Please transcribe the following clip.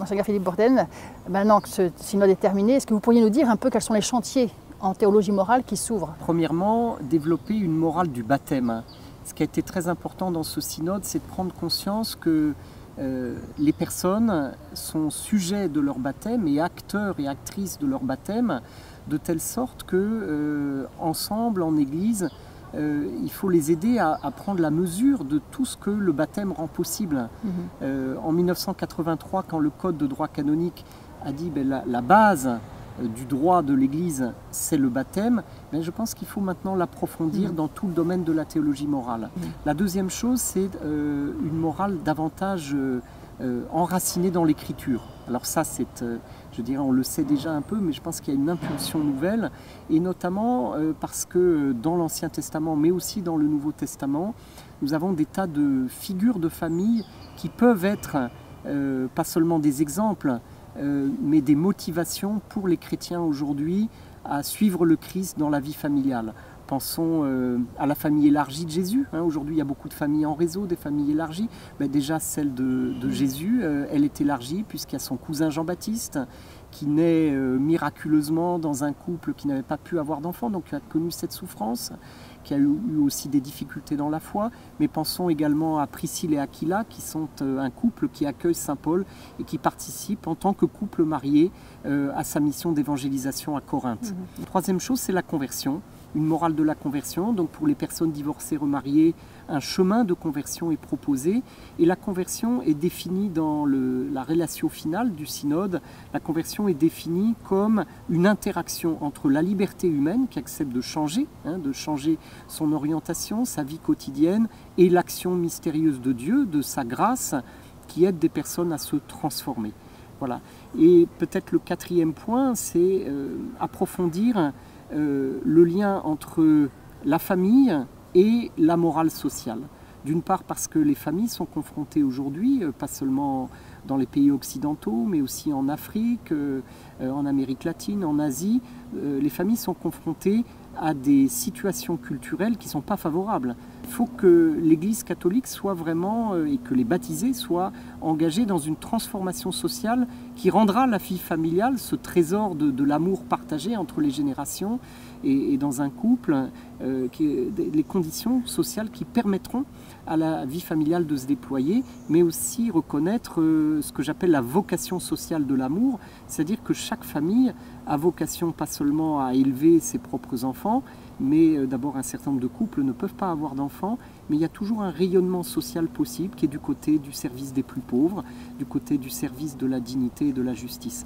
Monseigneur Philippe Bourdelle, maintenant que ce synode est terminé, est-ce que vous pourriez nous dire un peu quels sont les chantiers en théologie morale qui s'ouvrent? Premièrement, développer une morale du baptême. Ce qui a été très important dans ce synode, c'est de prendre conscience que les personnes sont sujets de leur baptême et acteurs et actrices de leur baptême, de telle sorte que, ensemble, en Église, il faut les aider à prendre la mesure de tout ce que le baptême rend possible. En 1983, quand le Code de droit canonique a dit la base du droit de l'Église, c'est le baptême, mais je pense qu'il faut maintenant l'approfondir dans tout le domaine de la théologie morale. La deuxième chose, c'est une morale davantage enracinée dans l'Écriture. Alors ça, je dirais, on le sait déjà un peu, mais je pense qu'il y a une impulsion nouvelle, et notamment parce que dans l'Ancien Testament, mais aussi dans le Nouveau Testament, nous avons des tas de figures de famille qui peuvent être pas seulement des exemples, mais des motivations pour les chrétiens aujourd'hui à suivre le Christ dans la vie familiale. Pensons à la famille élargie de Jésus. Aujourd'hui, il y a beaucoup de familles en réseau, des familles élargies. Mais déjà, celle de Jésus, elle est élargie puisqu'il y a son cousin Jean-Baptiste qui naît miraculeusement dans un couple qui n'avait pas pu avoir d'enfant, donc qui a connu cette souffrance, qui a eu aussi des difficultés dans la foi. Mais pensons également à Priscille et Aquila, qui sont un couple qui accueille Saint Paul et qui participe en tant que couple marié à sa mission d'évangélisation à Corinthe. Troisième chose, c'est la conversion. Une morale de la conversion, donc pour les personnes divorcées, remariées, un chemin de conversion est proposé, et la conversion est définie dans la relation finale du synode. La conversion est définie comme une interaction entre la liberté humaine qui accepte de changer son orientation, sa vie quotidienne, et l'action mystérieuse de Dieu, de sa grâce, qui aide des personnes à se transformer. Voilà. Et peut-être le quatrième point, c'est approfondir le lien entre la famille et la morale sociale. D'une part parce que les familles sont confrontées aujourd'hui, pas seulement dans les pays occidentaux, mais aussi en Afrique, en Amérique latine, en Asie, les familles sont confrontées à des situations culturelles qui ne sont pas favorables. Il faut que l'Église catholique soit vraiment, et que les baptisés soient engagés dans une transformation sociale qui rendra la vie familiale, ce trésor de l'amour partagé entre les générations et dans un couple, les conditions sociales qui permettront à la vie familiale de se déployer, mais aussi reconnaître ce que j'appelle la vocation sociale de l'amour, c'est-à-dire que chaque famille a vocation pas seulement à élever ses propres enfants, mais d'abord un certain nombre de couples ne peuvent pas avoir d'enfants, mais il y a toujours un rayonnement social possible qui est du côté du service des plus pauvres, du côté du service de la dignité et de la justice.